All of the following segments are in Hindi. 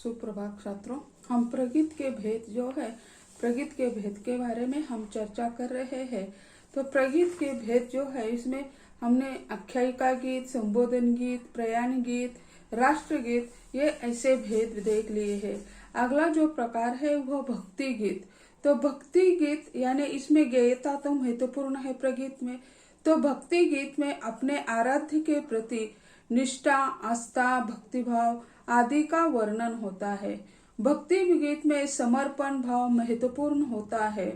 सुप्रभात छात्रों। हम प्रगीत के भेद प्रगीत के भेद के बारे में हम चर्चा कर रहे हैं। तो प्रगीत के भेद इसमें हमने आख्यायिका गीत, संबोधन गीत, प्रयाण गीत, राष्ट्रगीत, ये ऐसे भेद देख लिए हैं। अगला जो प्रकार है वह भक्ति गीत। तो भक्ति गीत यानी इसमें गेयता तो महत्वपूर्ण है प्रगीत में। तो भक्ति गीत में अपने आराध्य के प्रति निष्ठा, आस्था, भक्तिभाव आदि का वर्णन होता है। भक्ति गीत में समर्पण भाव महत्वपूर्ण होता है।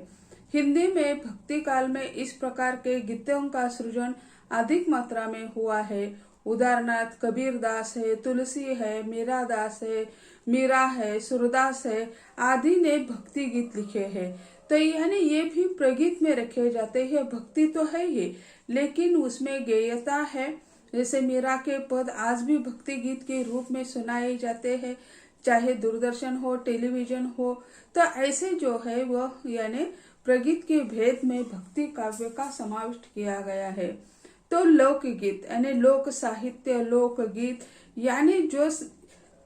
हिंदी में भक्ति काल में इस प्रकार के गीतों का सृजन अधिक मात्रा में हुआ है। उदाहरणार्थ कबीर दास है, तुलसी है, मीरा दास है, मीरा है, सूरदास है आदि ने भक्ति गीत लिखे हैं। तो यानी ये भी प्रगीत में रखे जाते हैं। भक्ति तो है ही, लेकिन उसमें गेयता है। जैसे मीरा के पद आज भी भक्ति गीत के रूप में सुनाए जाते हैं, चाहे दूरदर्शन हो, टेलीविजन हो। तो ऐसे जो है वह यानी प्रगीत के भेद में भक्ति काव्य का समाविष्ट किया गया है। तो लोकगीत यानी लोक साहित्य, लोकगीत यानी जो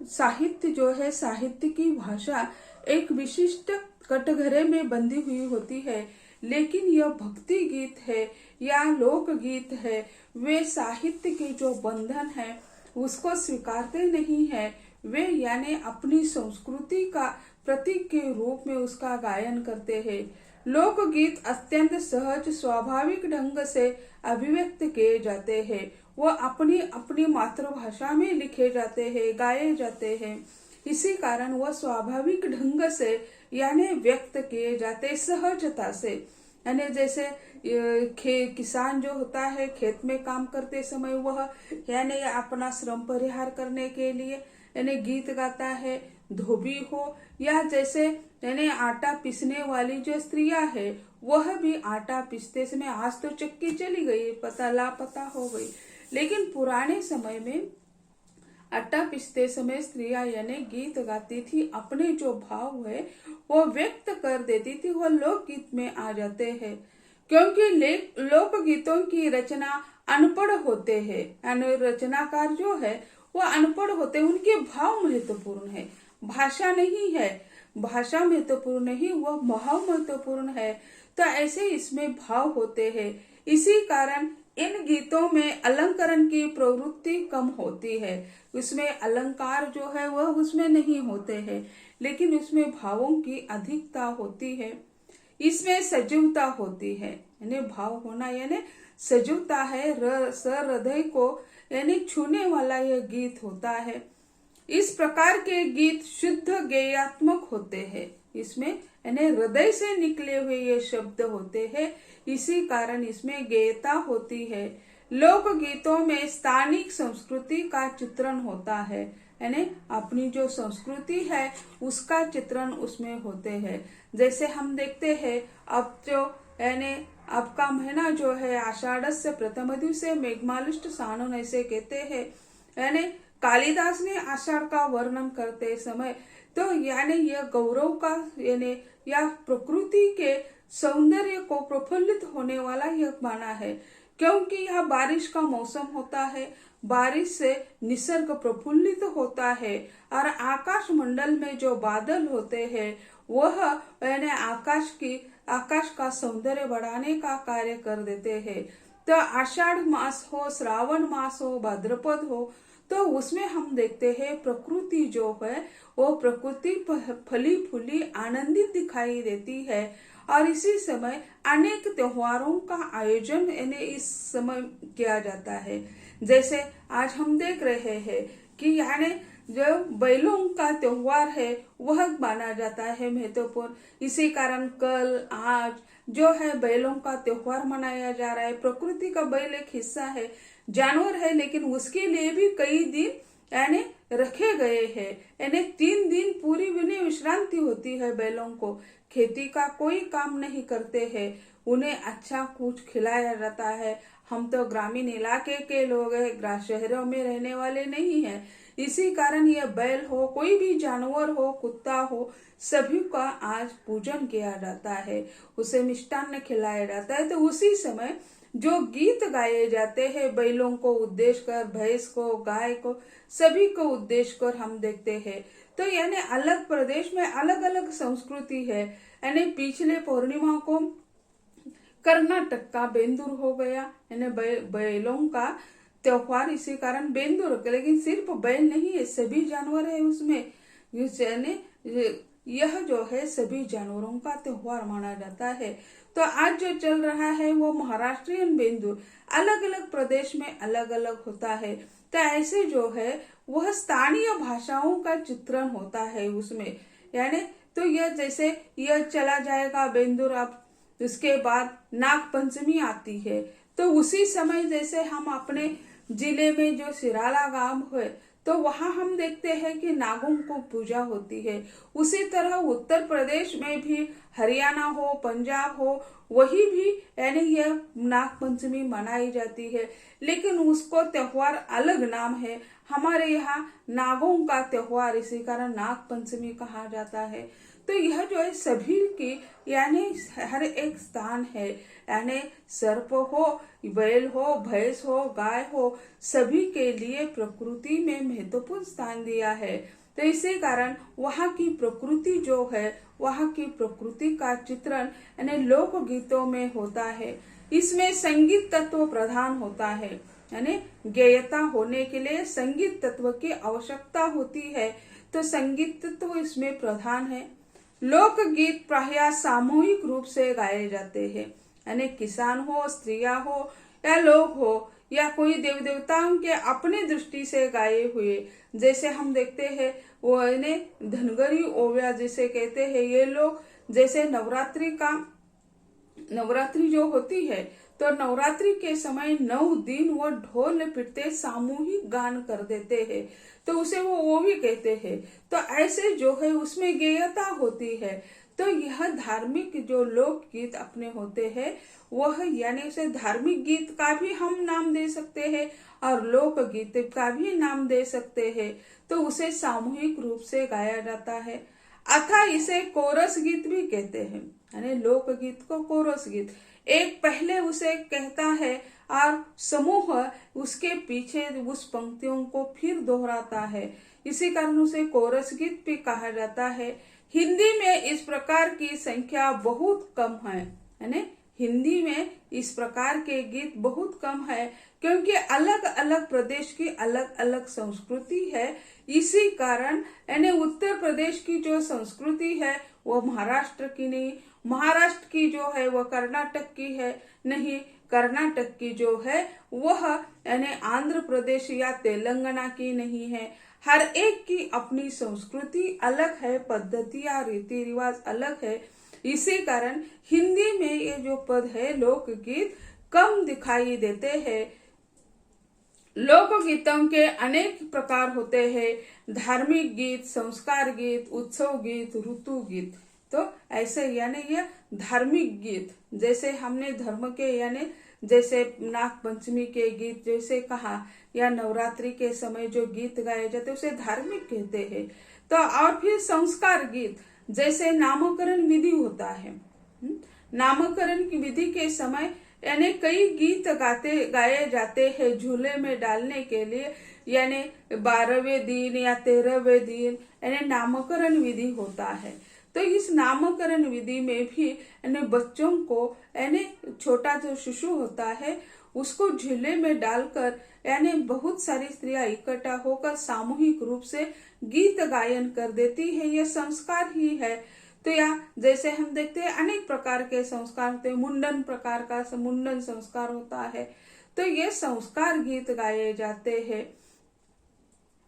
साहित्य साहित्य की भाषा एक विशिष्ट कटघरे में बंधी हुई होती है, लेकिन यह भक्ति गीत है या लोकगीत है, वे साहित्य के जो बंधन है उसको स्वीकारते नहीं है। वे यानी अपनी संस्कृति का प्रतीक के रूप में उसका गायन करते हैं। लोकगीत अत्यंत सहज स्वाभाविक ढंग से अभिव्यक्त किए जाते हैं। वह अपनी अपनी मातृभाषा में लिखे जाते हैं, गाए जाते हैं। इसी कारण वह स्वाभाविक ढंग से यानी व्यक्त किए जाते सहजता से। यानी जैसे किसान जो होता है खेत में काम करते समय वह यानी अपना श्रम परिहार करने के लिए यानी गीत गाता है। धोबी हो या जैसे यानी आटा पीसने वाली जो स्त्रियां है वह भी आटा पीसते समय, आज तो चक्की चली गई, लापता हो गई, लेकिन पुराने समय में आटा पीसते समय स्त्रियां यानी गीत गाती थी, अपने जो भाव है वो व्यक्त कर देती थी, वह लोकगीत में आ जाते हैं। क्योंकि लोकगीतों की रचना अनपढ़ होते हैं, यानी रचनाकार जो है वो अनपढ़ होते हैं, उनके भाव महत्वपूर्ण है, भाषा नहीं है। भाषा महत्वपूर्ण नहीं, वह भाव महत्वपूर्ण है। तो ऐसे इसमें भाव होते हैं। इसी कारण इन गीतों में अलंकरण की प्रवृत्ति कम होती है। उसमें अलंकार जो है वह उसमें नहीं होते हैं, लेकिन उसमें भावों की अधिकता होती है। इसमें सजीवता होती है, यानी भाव होना यानी सजीवता है। हृदय को यानी छूने वाला यह गीत होता है। इस प्रकार के गीत शुद्ध गेयात्मक होते हैं। इसमें यानी हृदय से निकले हुए ये शब्द होते हैं, इसी कारण इसमें गेयता होती है। लोक गीतों में स्थानिक संस्कृति का चित्रण होता है, यानी अपनी जो संस्कृति है उसका चित्रण उसमें होते हैं। जैसे हम देखते हैं अब जो यानी अब का महीना जो है आषाढ़स्य प्रथम दिवसे मेघमालिष्ट सानन ऐसे कहते हैं। यानी कालिदास ने आषाढ़ का वर्णन करते समय तो यानी यह गौरव का यानी या प्रकृति के सौंदर्य को प्रफुल्लित होने वाला यह माना है, क्योंकि यह बारिश का मौसम होता है। बारिश से निसर्ग प्रफुल्लित होता है और आकाश मंडल में जो बादल होते हैं वह यानी आकाश का सौंदर्य बढ़ाने का कार्य कर देते हैं। तो आषाढ़ मास हो, श्रावण मास हो, भाद्रपद हो, तो उसमें हम देखते हैं प्रकृति जो है वो प्रकृति फली फूली आनंदित दिखाई देती है। और इसी समय अनेक त्योहारों का आयोजन यानी इस समय किया जाता है। जैसे आज हम देख रहे हैं कि यानी जो बैलों का त्योहार है वह माना जाता है महत्वपूर्ण। इसी कारण कल आज जो है बैलों का त्योहार मनाया जा रहा है। प्रकृति का बैल एक हिस्सा है, जानवर है, लेकिन उसके लिए भी कई दिन यानी रखे गए हैं। यानी 3 दिन पूरी विश्रांति होती है बैलों को। खेती का कोई काम नहीं करते हैं, उन्हें अच्छा कुछ खिलाया जाता है। हम तो ग्रामीण इलाके के लोग हैं, शहरों में रहने वाले नहीं हैं। इसी कारण यह बैल हो, कोई भी जानवर हो, कुत्ता हो, सभी का आज पूजन किया जाता है, उसे मिष्टान्न खिलाया जाता है। तो उसी समय जो गीत गाए जाते हैं बैलों को उद्देश्य कर, भैंस को, गाय को, सभी को उद्देश्य कर हम देखते हैं। तो यानी अलग प्रदेश में अलग अलग संस्कृति है। यानी पिछले पूर्णिमा को कर्नाटक का बेंदुर हो गया, यानी बैलों का त्योहार, इसी कारण बेंदुर। लेकिन सिर्फ बैल नहीं है, सभी जानवर है उसमें, यानी यह जो है सभी जानवरों का त्योहार माना जाता है। तो आज जो चल रहा है वो महाराष्ट्रियन बेंदुर, अलग अलग प्रदेश में अलग अलग होता है। तो ऐसे जो है वह स्थानीय भाषाओं का चित्रण होता है उसमें, यानी तो यह जैसे यह चला जाएगा बेंदुर, अब उसके बाद नाग पंचमी आती है। तो उसी समय जैसे हम अपने जिले में जो सिराला गांव है तो वहां हम देखते हैं कि नागों को पूजा होती है। उसी तरह उत्तर प्रदेश में भी, हरियाणा हो, पंजाब हो, वही भी यानी यह नाग पंचमी मनाई जाती है, लेकिन उसको त्योहार अलग नाम है। हमारे यहाँ नागों का त्योहार, इसी कारण नाग पंचमी कहा जाता है। तो यह जो है सभी की यानी हर एक स्थान है, यानी सर्प हो, बैल हो, भैंस हो, गाय हो, सभी के लिए प्रकृति में महत्वपूर्ण स्थान दिया है। तो इसी कारण वहाँ की प्रकृति जो है, वहाँ की प्रकृति का चित्रण यानी लोक गीतों में होता है। इसमें संगीत तत्व प्रधान होता है, यानी गेयता होने के लिए संगीत तत्व की आवश्यकता होती है। तो संगीत तत्व इसमें प्रधान है। लोकगीत प्रायः सामूहिक रूप से गाए जाते हैं, यानी किसान हो, स्त्रियां हो या लोग हो या कोई देव देवताओं के अपने दृष्टि से गाए हुए, जैसे हम देखते हैं वो इन्हें धनगरी ओव्या जिसे कहते हैं। ये लोग जैसे नवरात्रि जो होती है तो नवरात्रि के समय 9 दिन वो ढोल पिटते सामूहिक गान कर देते हैं, तो उसे वो भी कहते हैं। तो ऐसे जो है उसमें गेयता होती है। तो यह धार्मिक जो लोकगीत अपने होते हैं वह यानी उसे धार्मिक गीत का भी हम नाम दे सकते हैं और लोक गीत का भी नाम दे सकते हैं। तो उसे सामूहिक रूप से गाया जाता है, अतः इसे कोरस गीत भी कहते हैं, यानी लोकगीत को कोरस गीत। एक पहले उसे कहता है और समूह उसके पीछे उस पंक्तियों को फिर दोहराता है, इसी कारण उसे कोरस गीत भी कहा जाता है। हिंदी में इस प्रकार की संख्या बहुत कम है, यानी हिंदी में इस प्रकार के गीत बहुत कम है, क्योंकि अलग अलग प्रदेश की अलग अलग संस्कृति है। इसी कारण यानी उत्तर प्रदेश की जो संस्कृति है वो महाराष्ट्र की नहीं, महाराष्ट्र की जो है वह कर्नाटक की है नहीं, कर्नाटक की जो है वह यानी आंध्र प्रदेश या तेलंगाना की नहीं है। हर एक की अपनी संस्कृति अलग है, पद्धतियां रीति रिवाज अलग है। इसी कारण हिंदी में ये जो पद है लोकगीत कम दिखाई देते हैं। लोकगीतों के अनेक प्रकार होते हैं, धार्मिक गीत, संस्कार गीत, उत्सव गीत, ऋतु गीत। तो ऐसे यानी ये धार्मिक गीत, जैसे हमने धर्म के यानी जैसे नाग पंचमी के गीत जैसे कहा, या नवरात्रि के समय जो गीत गाए जाते उसे धार्मिक कहते हैं। तो और फिर संस्कार गीत, जैसे नामकरण विधि होता है, नामकरण की विधि के समय यानी कई गीत गाए जाते हैं झूले में डालने के लिए, यानी 12वें दिन या 13वें दिन यानी नामकरण विधि होता है। तो इस नामकरण विधि में भी यानी बच्चों को यानी छोटा जो शिशु होता है उसको झूले में डालकर यानी बहुत सारी स्त्रियां इकट्ठा होकर सामूहिक रूप से गीत गायन कर देती है, यह संस्कार ही है। तो या जैसे हम देखते हैं अनेक प्रकार के संस्कार होते हैं, मुंडन प्रकार का मुंडन संस्कार होता है, तो ये संस्कार गीत गाए जाते हैं।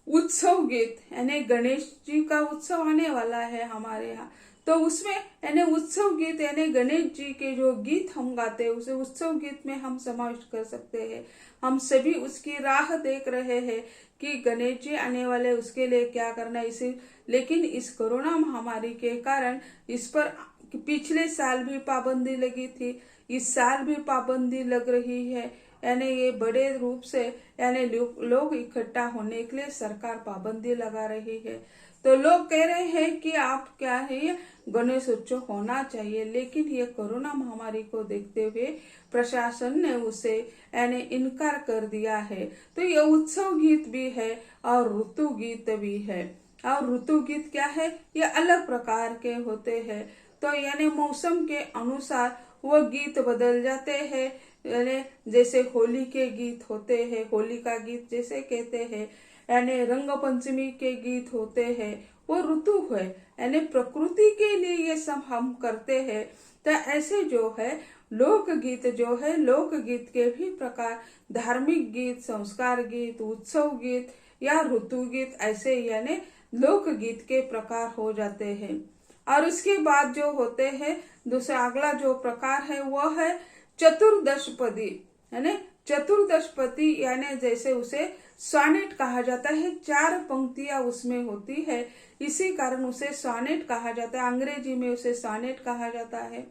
उत्सव गीत यानी गणेश जी का उत्सव आने वाला है हमारे यहाँ, तो उसमें यानी उत्सव गीत यानी गणेश जी के जो गीत हम गाते हैं उसे उत्सव गीत में हम समाविष्ट कर सकते हैं। हम सभी उसकी राह देख रहे हैं कि गणेश जी आने वाले, उसके लिए क्या करना है। इसी लेकिन इस कोरोना महामारी के कारण इस पर पिछले साल भी पाबंदी लगी थी, इस साल भी पाबंदी लग रही है, यानी ये बड़े रूप से यानी लोग इकट्ठा होने के लिए सरकार पाबंदी लगा रही है। तो लोग कह रहे हैं कि आप क्या है गणेश उत्सव होना चाहिए, लेकिन ये कोरोना महामारी को देखते हुए प्रशासन ने उसे यानी इनकार कर दिया है। तो ये उत्सव गीत भी है और ऋतु गीत भी है। और ऋतु गीत क्या है, ये अलग प्रकार के होते हैं। तो यानी मौसम के अनुसार वो गीत बदल जाते हैं। यानी जैसे होली के गीत होते हैं, होली का गीत जैसे कहते हैं, यानी रंग पंचमी के गीत होते हैं, वो ऋतु है, यानी प्रकृति के लिए ये सब हम करते हैं। तो ऐसे जो है लोकगीत जो है, लोकगीत के भी प्रकार धार्मिक गीत, संस्कार गीत, उत्सव गीत या ऋतु गीत, ऐसे यानी लोकगीत के प्रकार हो जाते हैं। और उसके बाद जो होते हैं दूसरा अगला जो प्रकार है वो है चतुर्दशपदी, यानी चतुर्दशपदी यानी जैसे उसे सॉनेट कहा जाता है, 4 पंक्तियां उसमें होती है, इसी कारण उसे सॉनेट कहा जाता है। अंग्रेजी में उसे सॉनेट कहा जाता है।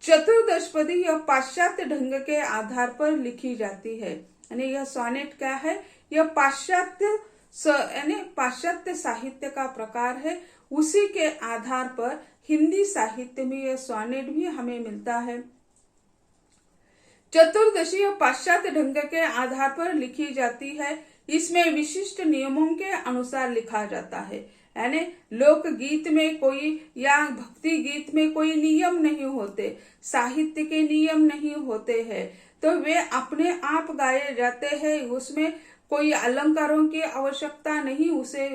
चतुर्दशपदी यह पाश्चात्य ढंग के आधार पर लिखी जाती है, यानी यह सॉनेट क्या है, यह पाश्चात्य साहित्य का प्रकार है। उसी के आधार पर हिंदी साहित्य में यह सॉनेट भी हमें मिलता है। चतुर्दशी पाश्चात्य ढंग के आधार पर लिखी जाती है। इसमें विशिष्ट नियमों के अनुसार लिखा जाता है, यानी लोकगीत में कोई या भक्ति गीत में कोई नियम नहीं होते, साहित्य के नियम नहीं होते हैं, तो वे अपने आप गाए जाते हैं। उसमें कोई अलंकारों की आवश्यकता नहीं, उसे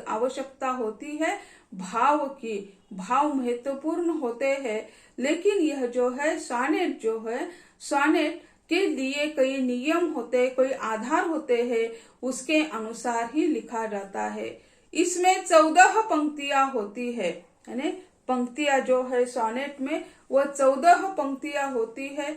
आवश्यकता होती है भाव की। भाव महत्वपूर्ण होते हैं। लेकिन यह जो है सॉनेट जो है, सॉनेट के लिए कई नियम होते, कोई आधार होते हैं, उसके अनुसार ही लिखा जाता है। इसमें 14 पंक्तियां होती है, यानी पंक्तियां जो है सॉनेट में वो 14 पंक्तियां होती है।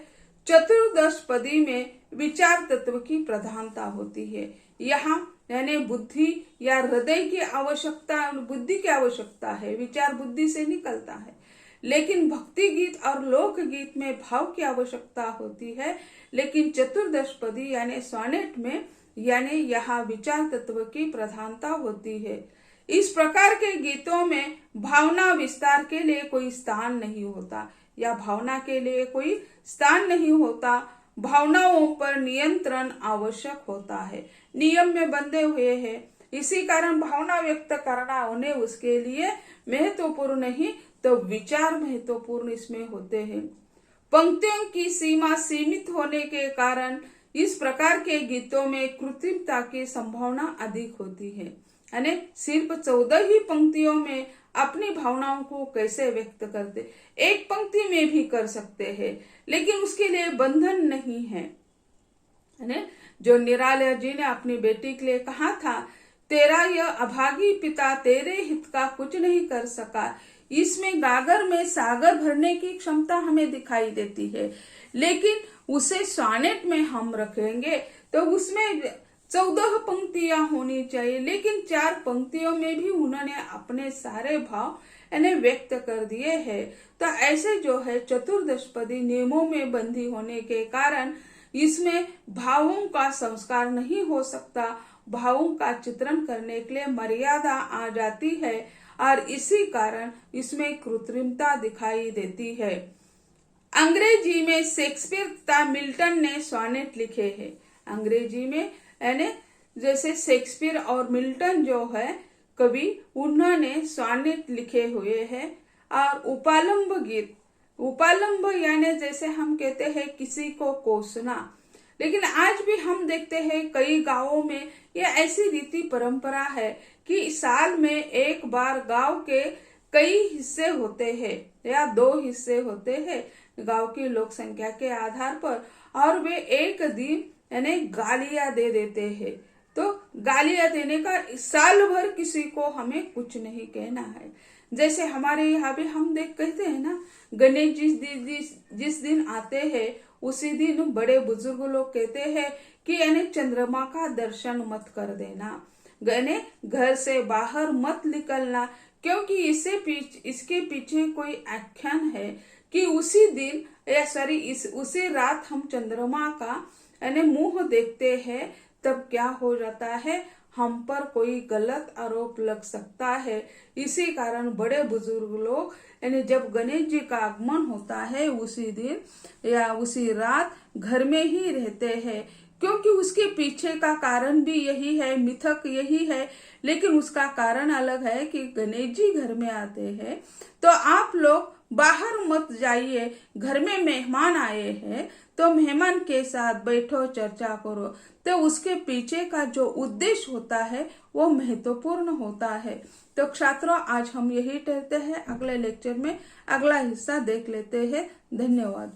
चतुर्दशपदी में विचार तत्व की प्रधानता होती है। यहाँ यानी बुद्धि या हृदय की आवश्यकता, बुद्धि की आवश्यकता है, विचार बुद्धि से निकलता है। लेकिन भक्ति गीत और लोक गीत में भाव की आवश्यकता होती है। लेकिन चतुर्दशपदी यानी सॉनेट में यानी यहाँ विचार तत्व की प्रधानता होती है। इस प्रकार के गीतों में भावना विस्तार के लिए कोई स्थान नहीं होता, या भावना के लिए कोई स्थान नहीं होता। भावनाओं पर नियंत्रण आवश्यक होता है, नियम में बंधे हुए हैं। इसी कारण भावना व्यक्त करना उन्हें उसके लिए महत्वपूर्ण नहीं तो विचार महत्वपूर्ण इसमें होते हैं। पंक्तियों की सीमा सीमित होने के कारण इस प्रकार के गीतों में कृत्रिमता की संभावना अधिक होती है, यानी सिर्फ 14 ही पंक्तियों में अपनी भावनाओं को कैसे व्यक्त करते, एक पंक्ति में भी कर सकते हैं, लेकिन उसके लिए बंधन नहीं है। जो निराला जी ने अपनी बेटी के लिए कहा था, तेरा यह अभागी पिता तेरे हित का कुछ नहीं कर सका, इसमें गागर में सागर भरने की क्षमता हमें दिखाई देती है। लेकिन उसे सॉनेट में हम रखेंगे तो उसमें 14 पंक्तियां होनी चाहिए, लेकिन 4 पंक्तियों में भी उन्होंने अपने सारे भाव यानी व्यक्त कर दिए हैं। तो ऐसे जो है चतुर्दशपदी नियमों में बंधी होने के कारण इसमें भावों का संस्कार नहीं हो सकता, भावों का चित्रण करने के लिए मर्यादा आ जाती है, और इसी कारण इसमें कृत्रिमता दिखाई देती है। अंग्रेजी में शेक्सपियर तथा मिल्टन ने सॉनेट लिखे हैं। अंग्रेजी में यानी जैसे शेक्सपियर और मिल्टन जो है कवि, उन्होंने सॉनेट लिखे हुए हैं। और उपालंब गीत, उपालंब यानी जैसे हम कहते हैं किसी को कोसना, लेकिन आज भी हम देखते हैं कई गांवों में ये ऐसी रीति परंपरा है कि साल में एक बार गांव के कई हिस्से होते हैं या 2 हिस्से होते हैं गांव की लोक संख्या के आधार पर, और वे एक दिन यानी गालियां दे देते हैं। तो गालियां देने का साल भर किसी को हमें कुछ नहीं कहना है। जैसे हमारे यहाँ भी हम कहते हैं ना, गणेश जी जिस दिन आते हैं उसी दिन बड़े बुजुर्ग लोग कहते हैं कि यानी चंद्रमा का दर्शन मत कर देना, यानी घर से बाहर मत निकलना, क्योंकि इसके पीछे कोई आख्यान है कि उसी दिन या उसी रात हम चंद्रमा का यानी मुंह देखते हैं, तब क्या हो जाता है, हम पर कोई गलत आरोप लग सकता है। इसी कारण बड़े बुजुर्ग लोग यानी जब गणेश जी का आगमन होता है उसी दिन या उसी रात घर में ही रहते हैं, क्योंकि उसके पीछे का कारण भी यही है, मिथक यही है, लेकिन उसका कारण अलग है कि गणेश जी घर में आते हैं तो आप लोग बाहर मत जाइए, घर में मेहमान आए हैं तो मेहमान के साथ बैठो, चर्चा करो। तो उसके पीछे का जो उद्देश्य होता है वो महत्वपूर्ण होता है। तो छात्रों, आज हम यही कहते हैं, अगले लेक्चर में अगला हिस्सा देख लेते हैं। धन्यवाद।